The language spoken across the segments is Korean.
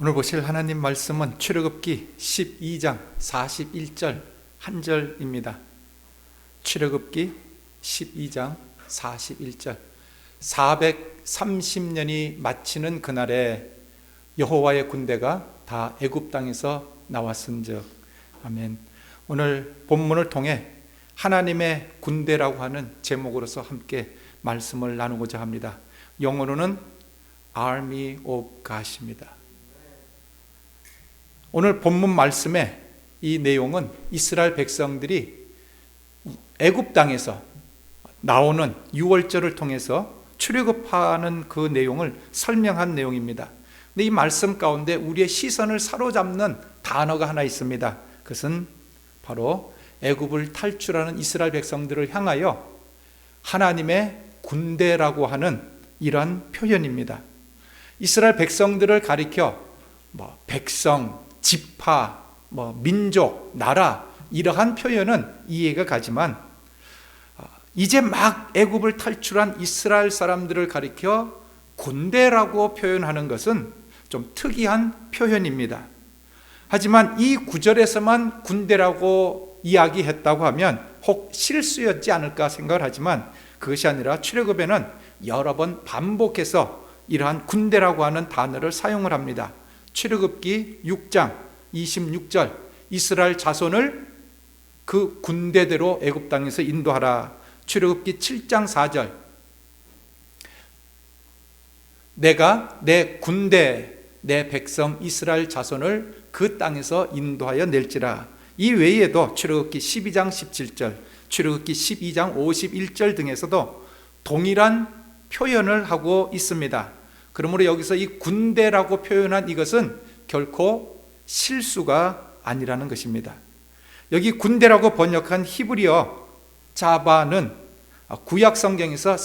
오늘 보실 하나님 말씀은 출애굽기 12장 41절 한 절입니다. 출애굽기 12장 41절 430년이 마치는 그날에 여호와의 군대가 다 애굽 땅에서 나왔은즉. 아멘. 오늘 본문을 통해 하나님의 군대라고 하는 제목으로서 함께 말씀을 나누고자 합니다. 영어로는 Army of God입니다. 오늘 본문 말씀의 이 내용은 이스라엘 백성들이 애굽 땅에서 나오는 유월절을 통해서 출애굽하는 그 내용을 설명한 내용입니다. 근데 이 말씀 가운데 우리의 시선을 사로잡는 단어가 하나 있습니다. 그것은 바로 애굽을 탈출하는 이스라엘 백성들을 향하여 하나님의 군대라고 하는 이러한 표현입니다. 이스라엘 백성들을 가리켜 백성, 지파, 민족, 나라 이러한 표현은 이해가 가지만 이제 막 애굽을 탈출한 이스라엘 사람들을 가리켜 군대라고 표현하는 것은 좀 특이한 표현입니다. 하지만 이 구절에서만 군대라고 이야기했다고 하면 혹 실수였지 않을까 생각을 하지만 그것이 아니라 출애굽에는 여러 번 반복해서 이러한 군대라고 하는 단어를 사용을 합니다. 출애굽기 6장 26절 이스라엘 자손을 그 군대대로 애굽 땅에서 인도하라. 출애굽기 7장 4절 내가 내 군대 내 백성 이스라엘 자손을 그 땅에서 인도하여 낼지라. 이 외에도 출애굽기 12장 17절 출애굽기 12장 51절 등에서도 동일한 표현을 하고 있습니다. 그러므로 여기서 이 군대라고 표현한 이것은 결코 실수가 아니라는 것입니다. 여기 군대라고 번역한 히브리어 자바는 구약 성경에서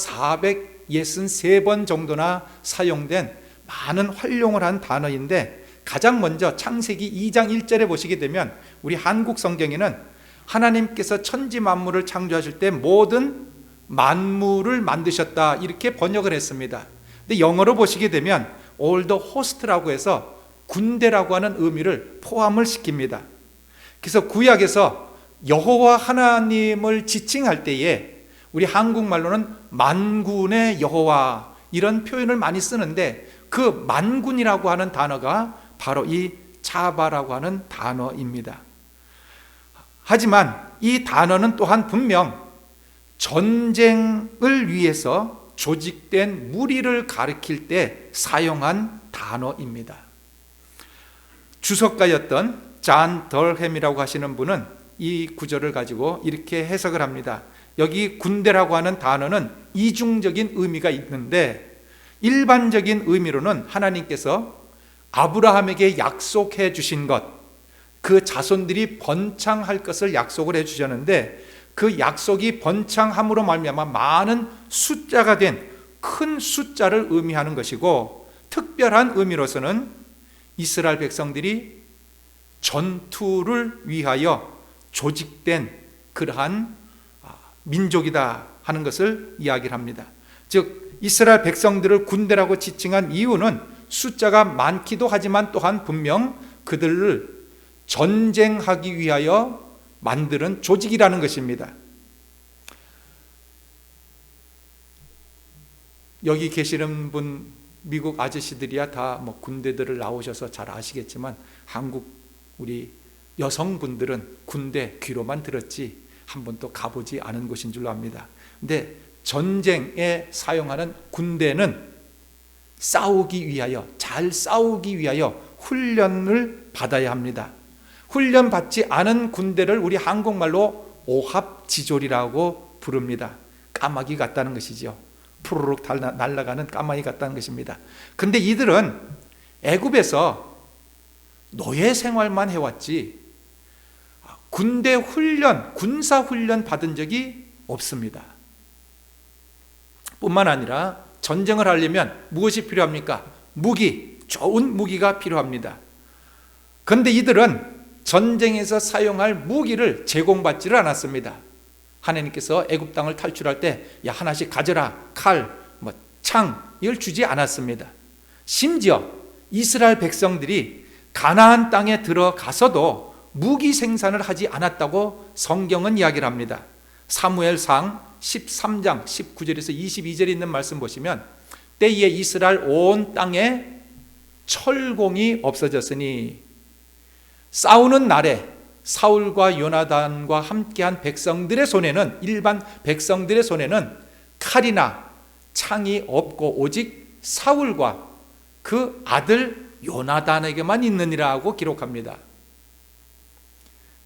463번 정도나 사용된 많은 활용을 한 단어인데, 가장 먼저 창세기 2장 1절에 보시게 되면 우리 한국 성경에는 하나님께서 천지 만물을 창조하실 때 모든 만물을 만드셨다 이렇게 번역을 했습니다. 근데 영어로 보시게 되면 all the host라고 해서 군대라고 하는 의미를 포함을 시킵니다. 그래서 구약에서 여호와 하나님을 지칭할 때에 우리 한국말로는 만군의 여호와 이런 표현을 많이 쓰는데, 그 만군이라고 하는 단어가 바로 이 자바라고 하는 단어입니다. 하지만 이 단어는 또한 분명 전쟁을 위해서 조직된 무리를 가리킬 때 사용한 단어입니다. 주석가였던 잔 덜햄이라고 하시는 분은 이 구절을 가지고 이렇게 해석을 합니다. 여기 군대라고 하는 단어는 이중적인 의미가 있는데, 일반적인 의미로는 하나님께서 아브라함에게 약속해 주신 것, 그 자손들이 번창할 것을 약속을 해 주셨는데, 그 약속이 번창함으로 말미암아 많은 숫자가 된 큰 숫자를 의미하는 것이고, 특별한 의미로서는 이스라엘 백성들이 전투를 위하여 조직된 그러한 민족이다 하는 것을 이야기를 합니다. 즉 이스라엘 백성들을 군대라고 지칭한 이유는 숫자가 많기도 하지만 또한 분명 그들을 전쟁하기 위하여 만드는 조직이라는 것입니다. 여기 계시는 분 미국 아저씨들이야 다 뭐 군대들을 나오셔서 잘 아시겠지만, 한국 우리 여성분들은 군대 귀로만 들었지 한 번도 가보지 않은 곳인 줄로 압니다. 근데 전쟁에 사용하는 군대는 싸우기 위하여, 잘 싸우기 위하여 훈련을 받아야 합니다. 훈련 받지 않은 군대를 우리 한국말로 오합지졸이라고 부릅니다. 까마귀 같다는 것이죠. 푸르륵 날아가는 까마귀 같다는 것입니다. 근데 이들은 애굽에서 노예 생활만 해왔지 군대 훈련, 군사 훈련 받은 적이 없습니다. 뿐만 아니라 전쟁을 하려면 무엇이 필요합니까? 무기, 좋은 무기가 필요합니다. 그런데 이들은 전쟁에서 사용할 무기를 제공받지를 않았습니다. 하나님께서 애굽 땅을 탈출할 때 야 하나씩 가져라, 칼, 창 이걸 주지 않았습니다. 심지어 이스라엘 백성들이 가나안 땅에 들어가서도 무기 생산을 하지 않았다고 성경은 이야기를 합니다. 사무엘상 13장 19절에서 22절에 있는 말씀 보시면, 때에 이스라엘 온 땅에 철공이 없어졌으니 싸우는 날에 사울과 요나단과 함께한 백성들의 손에는, 일반 백성들의 손에는 칼이나 창이 없고 오직 사울과 그 아들 요나단에게만 있느니라고 기록합니다.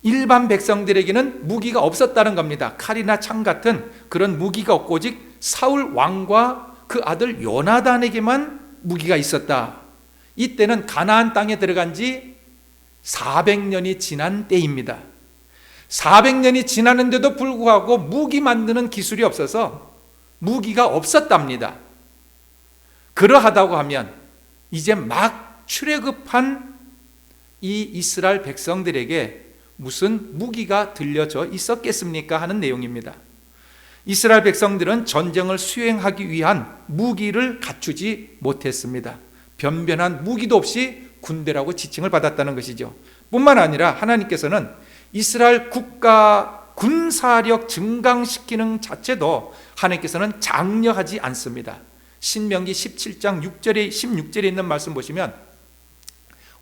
일반 백성들에게는 무기가 없었다는 겁니다. 칼이나 창 같은 그런 무기가 없고 오직 사울 왕과 그 아들 요나단에게만 무기가 있었다. 이때는 가나안 땅에 들어간 지 400년이 지난 때입니다. 400년이 지났는데도 불구하고 무기 만드는 기술이 없어서 무기가 없었답니다. 그러하다고 하면 이제 막 출애굽한 이 이스라엘 백성들에게 무슨 무기가 들려져 있었겠습니까? 하는 내용입니다. 이스라엘 백성들은 전쟁을 수행하기 위한 무기를 갖추지 못했습니다. 변변한 무기도 없이 군대라고 지칭을 받았다는 것이죠. 뿐만 아니라 하나님께서는 이스라엘 국가 군사력 증강시키는 자체도 하나님께서는 장려하지 않습니다. 신명기 17장 6절에 16절에 있는 말씀 보시면,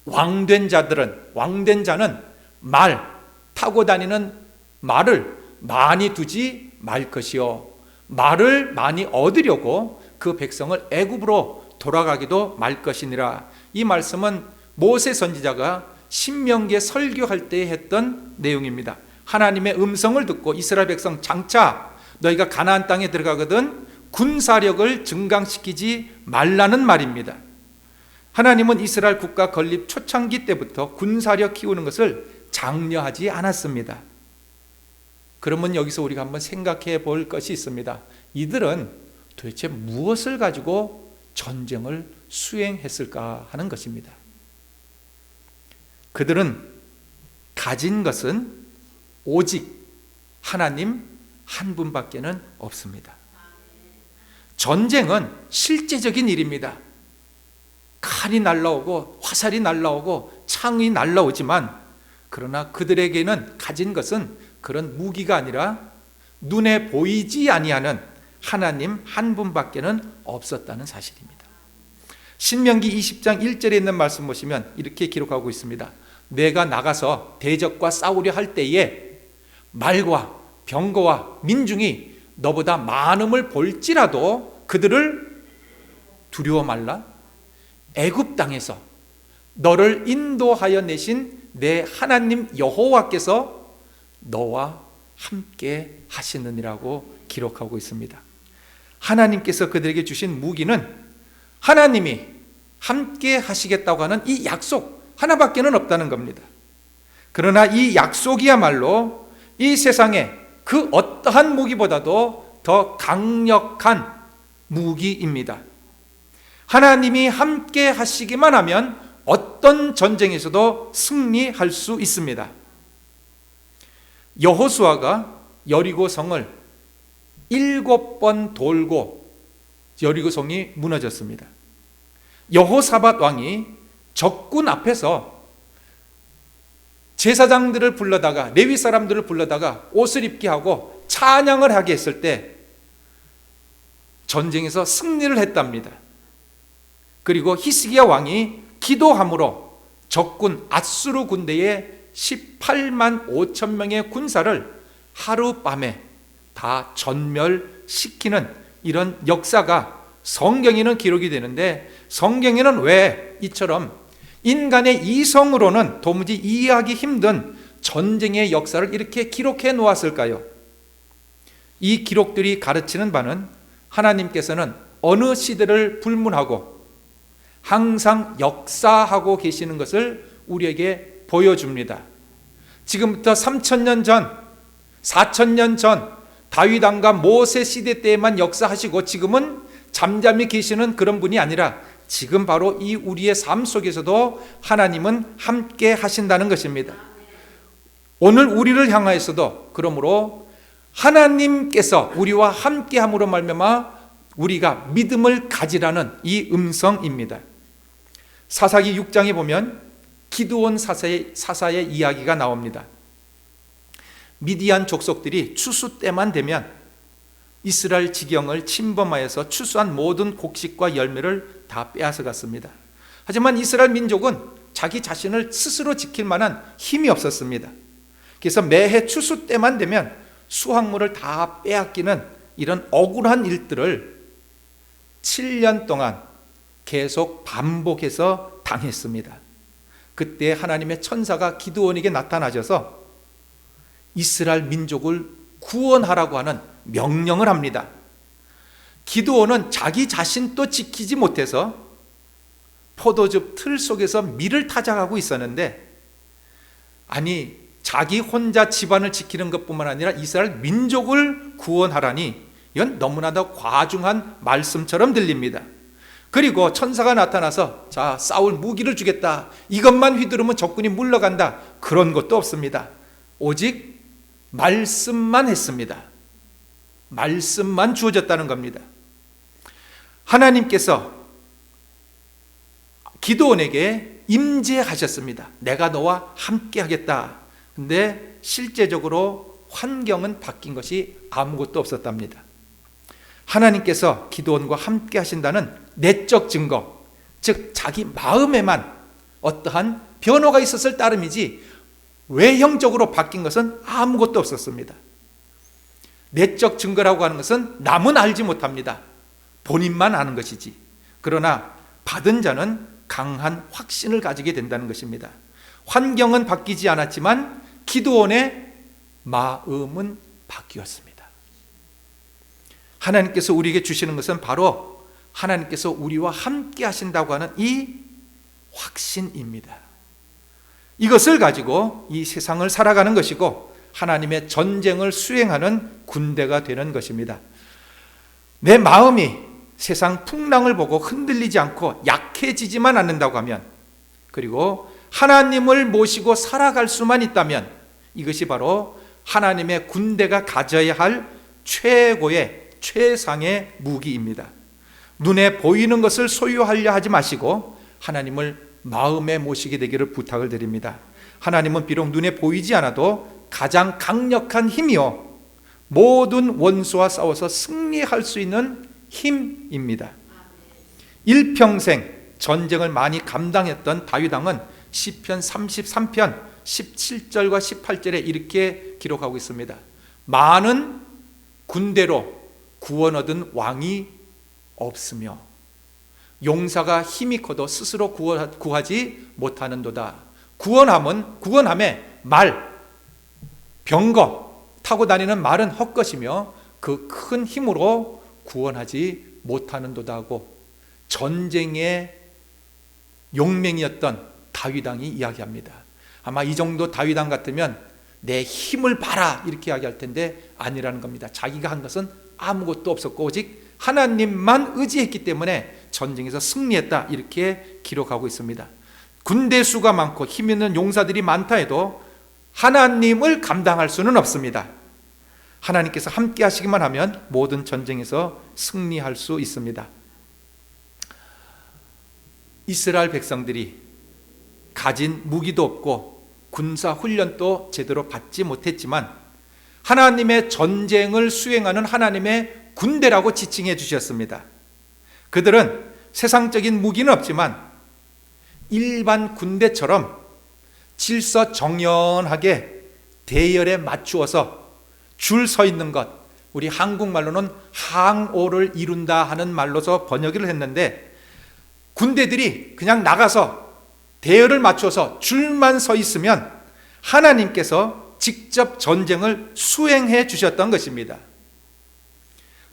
왕된 자는 말, 타고 다니는 말을 많이 두지 말 것이요, 말을 많이 얻으려고 그 백성을 애굽으로 돌아가기도 말 것이니라. 이 말씀은 모세 선지자가 신명기에 설교할 때 했던 내용입니다. 하나님의 음성을 듣고 이스라엘 백성 장차 너희가 가나안 땅에 들어가거든 군사력을 증강시키지 말라는 말입니다. 하나님은 이스라엘 국가 건립 초창기 때부터 군사력 키우는 것을 장려하지 않았습니다. 그러면 여기서 우리가 한번 생각해 볼 것이 있습니다. 이들은 도대체 무엇을 가지고 전쟁을 수행했을까 하는 것입니다. 그들은 가진 것은 오직 하나님 한 분밖에는 없습니다. 전쟁은 실제적인 일입니다. 칼이 날라오고 화살이 날라오고 창이 날라오지만, 그러나 그들에게는 가진 것은 그런 무기가 아니라 눈에 보이지 아니하는 하나님 한 분밖에는 없었다는 사실입니다. 신명기 20장 1절에 있는 말씀 보시면 이렇게 기록하고 있습니다. 내가 나가서 대적과 싸우려 할 때에 말과 병거와 민중이 너보다 많음을 볼지라도 그들을 두려워 말라. 애굽 땅에서 너를 인도하여 내신 내 하나님 여호와께서 너와 함께 하시느니라고 기록하고 있습니다. 하나님께서 그들에게 주신 무기는 하나님이 함께 하시겠다고 하는 이 약속 하나밖에는 없다는 겁니다. 그러나 이 약속이야말로 이 세상에 그 어떠한 무기보다도 더 강력한 무기입니다. 하나님이 함께 하시기만 하면 어떤 전쟁에서도 승리할 수 있습니다. 여호수아가 여리고 성을 7번 돌고 여리고 성이 무너졌습니다. 여호사밧 왕이 적군 앞에서 제사장들을 불러다가, 레위 사람들을 불러다가 옷을 입게 하고 찬양을 하게 했을 때 전쟁에서 승리를 했답니다. 그리고 히스기야 왕이 기도함으로 적군 앗수르 군대의 18만 5천 명의 군사를 하룻밤에 다 전멸시키는 이런 역사가 성경에는 기록이 되는데, 성경에는 왜 이처럼 인간의 이성으로는 도무지 이해하기 힘든 전쟁의 역사를 이렇게 기록해 놓았을까요? 이 기록들이 가르치는 바는 하나님께서는 어느 시대를 불문하고 항상 역사하고 계시는 것을 우리에게 보여줍니다. 지금부터 3,000년 전, 4,000년 전 다윗 왕과 모세 시대 때에만 역사하시고 지금은 잠잠히 계시는 그런 분이 아니라 지금 바로 이 우리의 삶 속에서도 하나님은 함께 하신다는 것입니다. 오늘 우리를 향하여서도 그러므로 하나님께서 우리와 함께 함으로 말미암아 우리가 믿음을 가지라는 이 음성입니다. 사사기 6장에 보면 기드온 사사의 이야기가 나옵니다. 미디안 족속들이 추수 때만 되면 이스라엘 지경을 침범하여서 추수한 모든 곡식과 열매를 다 빼앗아 갔습니다. 하지만 이스라엘 민족은 자기 자신을 스스로 지킬 만한 힘이 없었습니다. 그래서 매해 추수 때만 되면 수확물을 다 빼앗기는 이런 억울한 일들을 7년 동안 계속 반복해서 당했습니다. 그때 하나님의 천사가 기드온에게 나타나셔서 이스라엘 민족을 구원하라고 하는 명령을 합니다. 기드온은 자기 자신도 지키지 못해서 포도즙 틀 속에서 밀을 타작하고 있었는데, 아니 자기 혼자 집안을 지키는 것뿐만 아니라 이스라엘 민족을 구원하라니 이건 너무나도 과중한 말씀처럼 들립니다. 그리고 천사가 나타나서 자 싸울 무기를 주겠다, 이것만 휘두르면 적군이 물러간다, 그런 것도 없습니다. 오직 말씀만 했습니다. 말씀만 주어졌다는 겁니다. 하나님께서 기드온에게 임재하셨습니다. 내가 너와 함께 하겠다. 근데 실제적으로 환경은 바뀐 것이 아무것도 없었답니다. 하나님께서 기드온과 함께 하신다는 내적 증거, 즉 자기 마음에만 어떠한 변화가 있었을 따름이지 외형적으로 바뀐 것은 아무것도 없었습니다. 내적 증거라고 하는 것은 남은 알지 못합니다. 본인만 아는 것이지. 그러나 받은 자는 강한 확신을 가지게 된다는 것입니다. 환경은 바뀌지 않았지만 기드온의 마음은 바뀌었습니다. 하나님께서 우리에게 주시는 것은 바로 하나님께서 우리와 함께 하신다고 하는 이 확신입니다. 이것을 가지고 이 세상을 살아가는 것이고 하나님의 전쟁을 수행하는 군대가 되는 것입니다. 내 마음이 세상 풍랑을 보고 흔들리지 않고 약해지지만 않는다고 하면, 그리고 하나님을 모시고 살아갈 수만 있다면, 이것이 바로 하나님의 군대가 가져야 할 최고의 최상의 무기입니다. 눈에 보이는 것을 소유하려 하지 마시고 하나님을 마음에 모시게 되기를 부탁을 드립니다. 하나님은 비록 눈에 보이지 않아도 가장 강력한 힘이요, 모든 원수와 싸워서 승리할 수 있는 힘입니다. 일평생 전쟁을 많이 감당했던 다윗 왕은 시편 33편 17절과 18절에 이렇게 기록하고 있습니다. 많은 군대로 구원 얻은 왕이 없으며 용사가 힘이 커도 스스로 구하지 못하는도다. 구원함에 말, 병거 타고 다니는 말은 헛것이며 그 큰 힘으로 구원하지 못하는도다 하고 전쟁의 용맹이었던 다윗 왕이 이야기합니다. 아마 이 정도 다윗 왕 같으면 내 힘을 봐라 이렇게 이야기할 텐데 아니라는 겁니다. 자기가 한 것은 아무것도 없었고 오직 하나님만 의지했기 때문에 전쟁에서 승리했다 이렇게 기록하고 있습니다. 군대 수가 많고 힘 있는 용사들이 많다 해도 하나님을 감당할 수는 없습니다. 하나님께서 함께 하시기만 하면 모든 전쟁에서 승리할 수 있습니다. 이스라엘 백성들이 가진 무기도 없고 군사 훈련도 제대로 받지 못했지만 하나님의 전쟁을 수행하는 하나님의 군대라고 지칭해 주셨습니다. 그들은 세상적인 무기는 없지만 일반 군대처럼 질서정연하게 대열에 맞추어서 줄 서 있는 것, 우리 한국말로는 항오를 이룬다 하는 말로서 번역을 했는데, 군대들이 그냥 나가서 대열을 맞춰서 줄만 서 있으면 하나님께서 직접 전쟁을 수행해 주셨던 것입니다.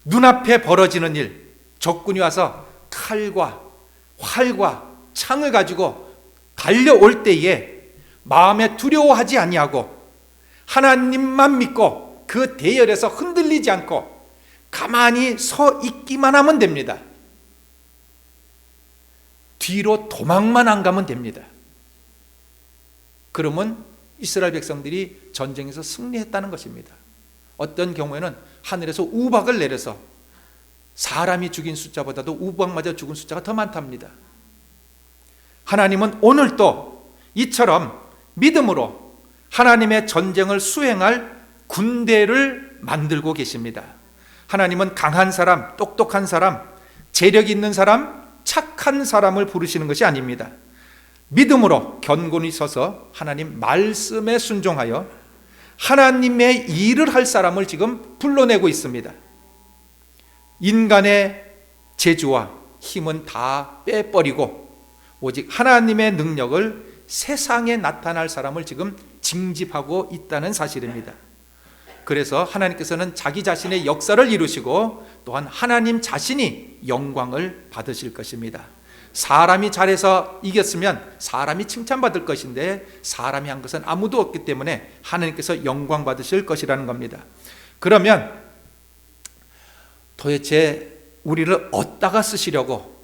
눈앞에 벌어지는 일, 적군이 와서 칼과 활과 창을 가지고 달려올 때에 마음에 두려워하지 아니하고 하나님만 믿고 그 대열에서 흔들리지 않고 가만히 서 있기만 하면 됩니다. 뒤로 도망만 안 가면 됩니다. 그러면 이스라엘 백성들이 전쟁에서 승리했다는 것입니다. 어떤 경우에는 하늘에서 우박을 내려서 사람이 죽인 숫자보다도 우박 맞아 죽은 숫자가 더 많답니다. 하나님은 오늘도 이처럼 믿음으로 하나님의 전쟁을 수행할 군대를 만들고 계십니다. 하나님은 강한 사람, 똑똑한 사람, 재력 있는 사람, 착한 사람을 부르시는 것이 아닙니다. 믿음으로 견고히 서서 하나님 말씀에 순종하여 하나님의 일을 할 사람을 지금 불러내고 있습니다. 인간의 재주와 힘은 다 빼버리고 오직 하나님의 능력을 세상에 나타날 사람을 지금 징집하고 있다는 사실입니다. 그래서 하나님께서는 자기 자신의 역사를 이루시고 또한 하나님 자신이 영광을 받으실 것입니다. 사람이 잘해서 이겼으면 사람이 칭찬받을 것인데 사람이 한 것은 아무도 없기 때문에 하나님께서 영광 받으실 것이라는 겁니다. 그러면 도대체 우리를 어디다가 쓰시려고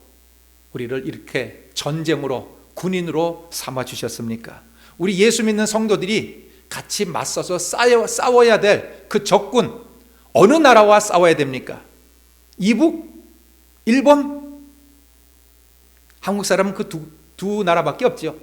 우리를 이렇게 전쟁으로 군인으로 삼아 주셨습니까? 우리 예수 믿는 성도들이 같이 맞서서 싸워야 될 그 적군, 어느 나라와 싸워야 됩니까? 이북? 일본? 한국 사람은 그 두 나라밖에 없죠.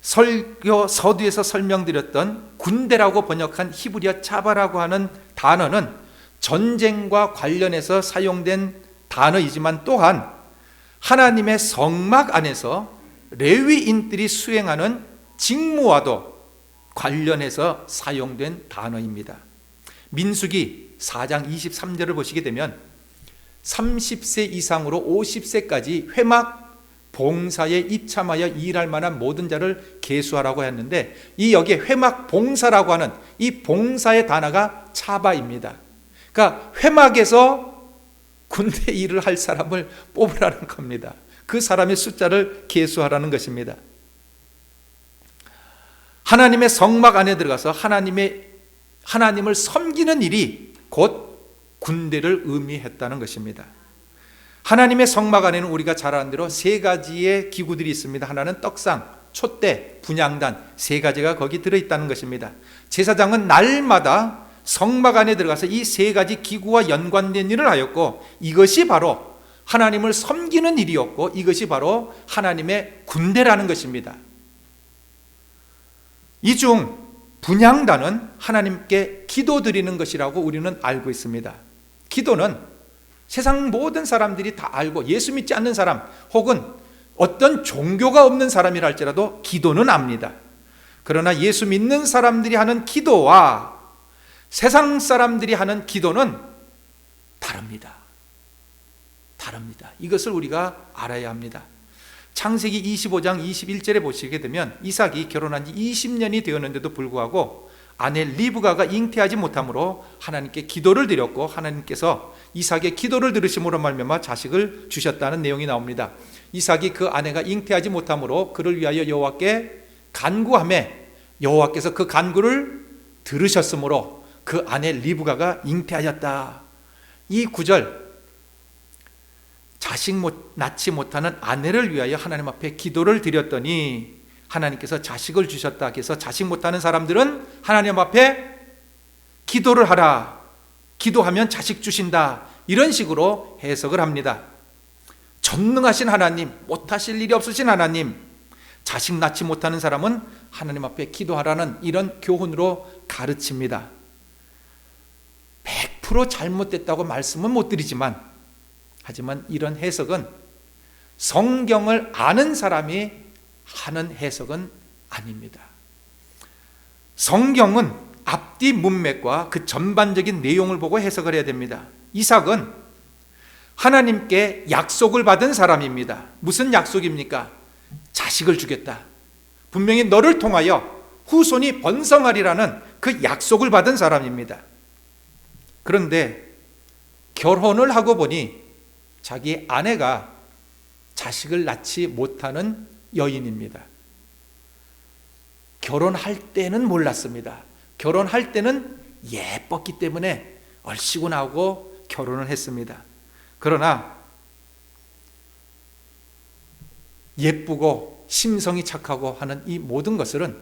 설교 서두에서 설명드렸던 군대라고 번역한 히브리어 차바라고 하는 단어는 전쟁과 관련해서 사용된 단어이지만 또한 하나님의 성막 안에서 레위인들이 수행하는 직무와도 관련해서 사용된 단어입니다. 민수기 4장 23절을 보시게 되면 30세 이상으로 50세까지 회막 봉사에 입참하여 일할 만한 모든 자를 계수하라고 했는데, 이 여기에 회막 봉사라고 하는 이 봉사의 단어가 차바입니다. 그러니까 회막에서 군대 일을 할 사람을 뽑으라는 겁니다. 그 사람의 숫자를 계수하라는 것입니다. 하나님의 성막 안에 들어가서 하나님을 섬기는 일이 곧 군대를 의미했다는 것입니다. 하나님의 성막 안에는 우리가 잘 아는 대로 세 가지의 기구들이 있습니다. 하나는 떡상, 촛대, 분향단, 세 가지가 거기 들어있다는 것입니다. 제사장은 날마다 성막 안에 들어가서 이 세 가지 기구와 연관된 일을 하였고, 이것이 바로 하나님을 섬기는 일이었고, 이것이 바로 하나님의 군대라는 것입니다. 이 중 분향단은 하나님께 기도드리는 것이라고 우리는 알고 있습니다. 기도는 세상 모든 사람들이 다 알고, 예수 믿지 않는 사람 혹은 어떤 종교가 없는 사람이라 할지라도 기도는 압니다. 그러나 예수 믿는 사람들이 하는 기도와 세상 사람들이 하는 기도는 다릅니다. 이것을 우리가 알아야 합니다. 창세기 25장 21절에 보시게 되면 이삭이 결혼한 지 20년이 되었는데도 불구하고 아내 리브가가 잉태하지 못함으로 하나님께 기도를 드렸고, 하나님께서 이삭의 기도를 들으심으로 말미암아 자식을 주셨다는 내용이 나옵니다. 이삭이 그 아내가 잉태하지 못함으로 그를 위하여 여호와께 간구하매 여호와께서 그 간구를 들으셨으므로 그 아내 리브가가 잉태하였다. 이 구절, 자식 낳지 못하는 아내를 위하여 하나님 앞에 기도를 드렸더니 하나님께서 자식을 주셨다. 그래서 자식 못하는 사람들은 하나님 앞에 기도를 하라, 기도하면 자식 주신다, 이런 식으로 해석을 합니다. 전능하신 하나님, 못하실 일이 없으신 하나님, 자식 낳지 못하는 사람은 하나님 앞에 기도하라는 이런 교훈으로 가르칩니다. 100% 잘못됐다고 말씀은 못 드리지만, 하지만 이런 해석은 성경을 아는 사람이 하는 해석은 아닙니다. 성경은 앞뒤 문맥과 그 전반적인 내용을 보고 해석을 해야 됩니다. 이삭은 하나님께 약속을 받은 사람입니다. 무슨 약속입니까? 자식을 주겠다. 분명히 너를 통하여 후손이 번성하리라는 그 약속을 받은 사람입니다. 그런데 결혼을 하고 보니 자기 아내가 자식을 낳지 못하는 여인입니다. 결혼할 때는 몰랐습니다. 결혼할 때는 예뻤기 때문에 얼씨구 나오고 결혼을 했습니다. 그러나 예쁘고 심성이 착하고 하는 이 모든 것들은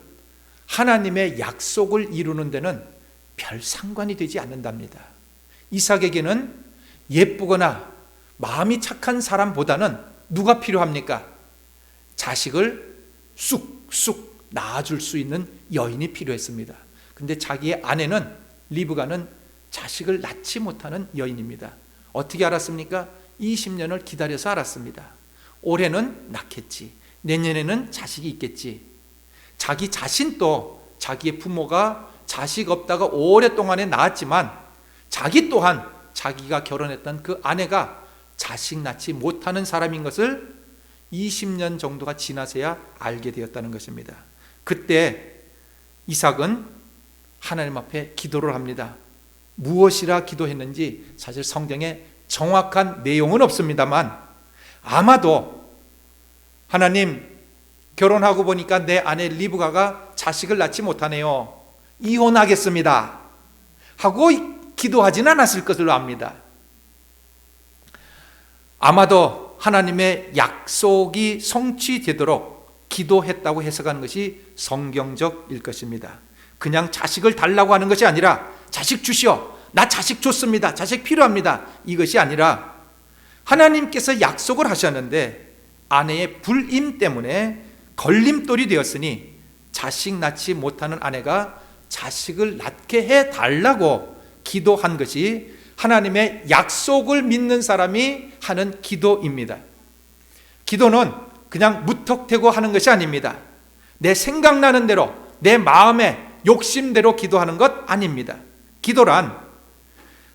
하나님의 약속을 이루는 데는 별 상관이 되지 않는답니다. 이삭에게는 예쁘거나 마음이 착한 사람보다는 누가 필요합니까? 자식을 쑥쑥 낳아줄 수 있는 여인이 필요했습니다. 근데 자기의 아내는, 리브가는 자식을 낳지 못하는 여인입니다. 어떻게 알았습니까? 20년을 기다려서 알았습니다. 올해는 낳겠지, 내년에는 자식이 있겠지. 자기 자신도 자기의 부모가 자식 없다가 오랫동안에 낳았지만 자기 또한 자기가 결혼했던 그 아내가 자식 낳지 못하는 사람인 것을 20년 정도가 지나서야 알게 되었다는 것입니다. 그때 이삭은 하나님 앞에 기도를 합니다. 무엇이라 기도했는지 사실 성경에 정확한 내용은 없습니다만, 아마도 하나님, 결혼하고 보니까 내 아내 리브가가 자식을 낳지 못하네요, 이혼하겠습니다 하고 기도하지는 않았을 것으로 압니다. 아마도 하나님의 약속이 성취되도록 기도했다고 해석하는 것이 성경적일 것입니다. 그냥 자식을 달라고 하는 것이 아니라, 자식 주시오, 나 자식 좋습니다, 자식 필요합니다, 이것이 아니라 하나님께서 약속을 하셨는데 아내의 불임 때문에 걸림돌이 되었으니 자식 낳지 못하는 아내가 자식을 낳게 해달라고 기도한 것이 하나님의 약속을 믿는 사람이 하는 기도입니다. 기도는 그냥 무턱대고 하는 것이 아닙니다. 내 생각나는 대로, 내 마음의 욕심대로 기도하는 것 아닙니다. 기도란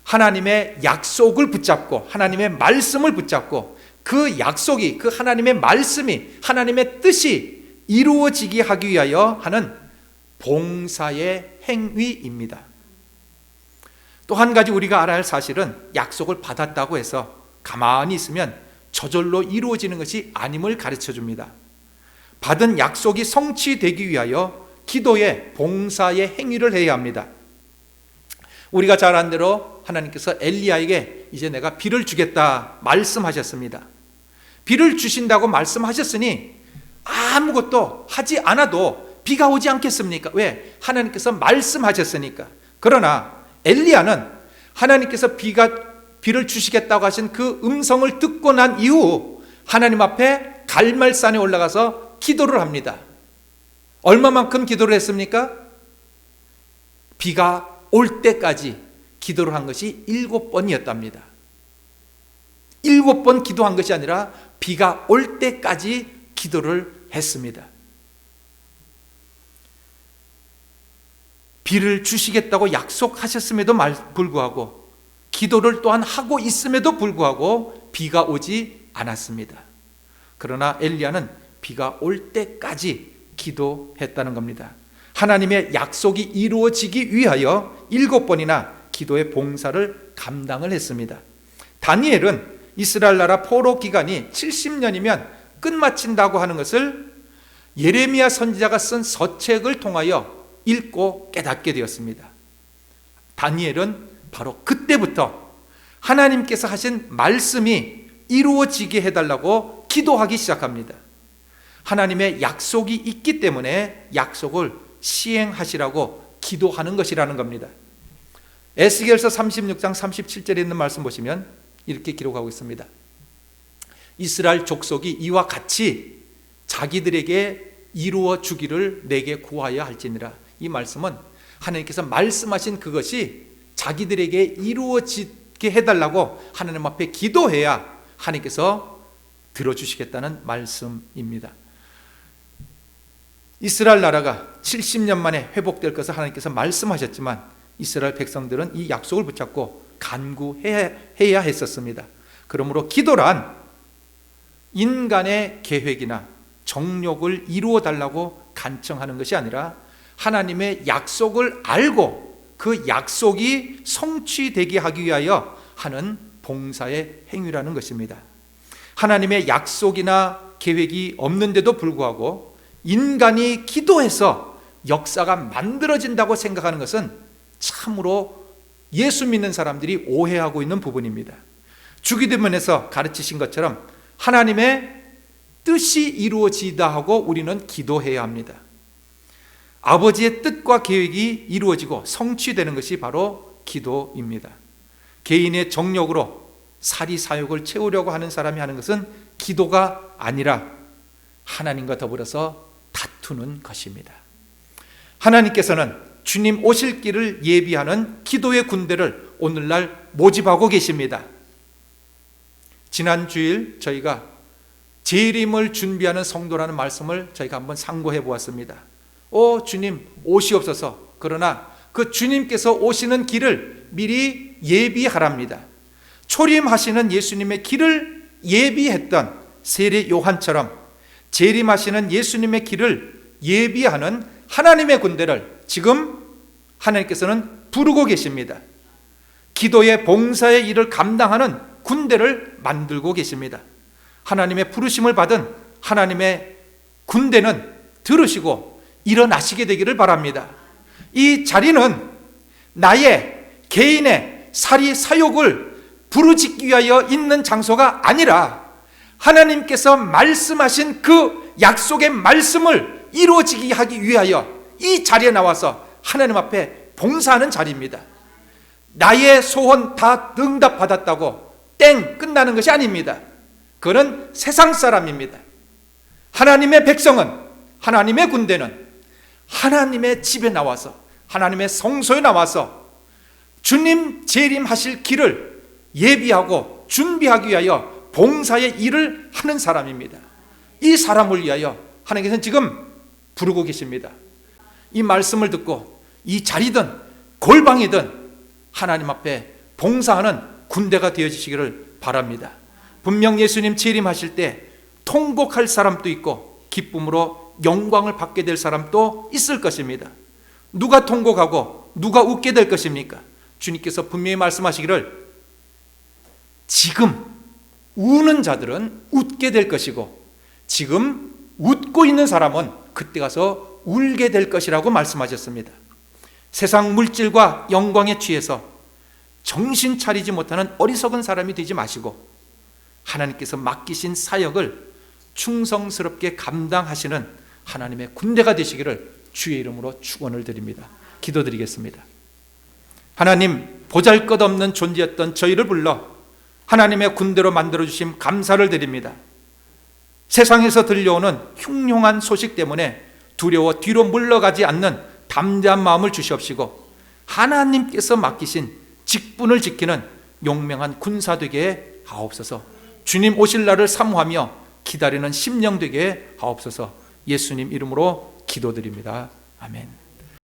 하나님의 약속을 붙잡고 하나님의 말씀을 붙잡고 그 약속이, 그 하나님의 말씀이, 하나님의 뜻이 이루어지게 하기 위하여 하는 봉사의 행위입니다. 또 한 가지 우리가 알아야 할 사실은, 약속을 받았다고 해서 가만히 있으면 저절로 이루어지는 것이 아님을 가르쳐 줍니다. 받은 약속이 성취되기 위하여 기도의 봉사의 행위를 해야 합니다. 우리가 잘 아는 대로 하나님께서 엘리야에게 이제 내가 비를 주겠다 말씀하셨습니다. 비를 주신다고 말씀하셨으니 아무것도 하지 않아도 비가 오지 않겠습니까? 왜? 하나님께서 말씀하셨으니까. 그러나 엘리야는 하나님께서 비를 주시겠다고 하신 그 음성을 듣고 난 이후 하나님 앞에 갈멜산에 올라가서 기도를 합니다. 얼마만큼 기도를 했습니까? 비가 올 때까지 기도를 한 것이 7번이었답니다. 7번 기도한 것이 아니라 비가 올 때까지 기도를 했습니다. 비를 주시겠다고 약속하셨음에도 불구하고 기도를 또한 하고 있음에도 불구하고 비가 오지 않았습니다. 그러나 엘리야는 비가 올 때까지 기도했다는 겁니다. 하나님의 약속이 이루어지기 위하여 7번이나 기도의 봉사를 감당을 했습니다. 다니엘은 이스라엘 나라 포로 기간이 70년이면 끝마친다고 하는 것을 예레미야 선지자가 쓴 서책을 통하여 읽고 깨닫게 되었습니다. 다니엘은 바로 그때부터 하나님께서 하신 말씀이 이루어지게 해달라고 기도하기 시작합니다. 하나님의 약속이 있기 때문에 약속을 시행하시라고 기도하는 것이라는 겁니다. 에스겔서 36장 37절에 있는 말씀 보시면 이렇게 기록하고 있습니다. 이스라엘 족속이 이와 같이 자기들에게 이루어 주기를 내게 구하여 할지니라. 이 말씀은 하나님께서 말씀하신 그것이 자기들에게 이루어지게 해달라고 하나님 앞에 기도해야 하나님께서 들어주시겠다는 말씀입니다. 이스라엘 나라가 70년 만에 회복될 것을 하나님께서 말씀하셨지만 이스라엘 백성들은 이 약속을 붙잡고 간구해야 했었습니다. 그러므로 기도란 인간의 계획이나 정욕을 이루어 달라고 간청하는 것이 아니라 하나님의 약속을 알고 그 약속이 성취되게 하기 위하여 하는 봉사의 행위라는 것입니다. 하나님의 약속이나 계획이 없는데도 불구하고 인간이 기도해서 역사가 만들어진다고 생각하는 것은 참으로 예수 믿는 사람들이 오해하고 있는 부분입니다. 주기도문에서 가르치신 것처럼 하나님의 뜻이 이루어지다 하고 우리는 기도해야 합니다. 아버지의 뜻과 계획이 이루어지고 성취되는 것이 바로 기도입니다. 개인의 정욕으로 사리사욕을 채우려고 하는 사람이 하는 것은 기도가 아니라 하나님과 더불어서 다투는 것입니다. 하나님께서는 주님 오실 길을 예비하는 기도의 군대를 오늘날 모집하고 계십니다. 지난 주일 저희가 재림을 준비하는 성도라는 말씀을 저희가 한번 상고해 보았습니다. 주님 오시옵소서. 그러나 그 주님께서 오시는 길을 미리 예비하랍니다. 초림하시는 예수님의 길을 예비했던 세례 요한처럼 재림하시는 예수님의 길을 예비하는 하나님의 군대를 지금 하나님께서는 부르고 계십니다. 기도의 봉사의 일을 감당하는 군대를 만들고 계십니다. 하나님의 부르심을 받은 하나님의 군대는 들으시고 일어나시게 되기를 바랍니다. 이 자리는 나의 개인의 사리사욕을 부르짖기 위하여 있는 장소가 아니라 하나님께서 말씀하신 그 약속의 말씀을 이루어지게 하기 위하여 이 자리에 나와서 하나님 앞에 봉사하는 자리입니다. 나의 소원 다 응답받았다고 땡 끝나는 것이 아닙니다. 그는 세상 사람입니다. 하나님의 백성은, 하나님의 군대는 하나님의 집에 나와서, 하나님의 성소에 나와서 주님 재림하실 길을 예비하고 준비하기 위하여 봉사의 일을 하는 사람입니다. 이 사람을 위하여 하나님께서는 지금 부르고 계십니다. 이 말씀을 듣고 이 자리든 골방이든 하나님 앞에 봉사하는 군대가 되어지시기를 바랍니다. 분명 예수님 재림하실 때 통곡할 사람도 있고 기쁨으로 영광을 받게 될 사람도 있을 것입니다. 누가 통곡하고 누가 웃게 될 것입니까? 주님께서 분명히 말씀하시기를 지금 우는 자들은 웃게 될 것이고 지금 웃고 있는 사람은 그때 가서 울게 될 것이라고 말씀하셨습니다. 세상 물질과 영광에 취해서 정신 차리지 못하는 어리석은 사람이 되지 마시고 하나님께서 맡기신 사역을 충성스럽게 감당하시는 하나님의 군대가 되시기를 주의 이름으로 축원을 드립니다. 기도드리겠습니다. 하나님, 보잘것없는 존재였던 저희를 불러 하나님의 군대로 만들어주심 감사를 드립니다. 세상에서 들려오는 흉흉한 소식 때문에 두려워 뒤로 물러가지 않는 담대한 마음을 주시옵시고 하나님께서 맡기신 직분을 지키는 용맹한 군사 되게 하옵소서. 주님 오실 날을 사모하며 기다리는 심령 되게 하옵소서. 예수님 이름으로 기도드립니다. 아멘.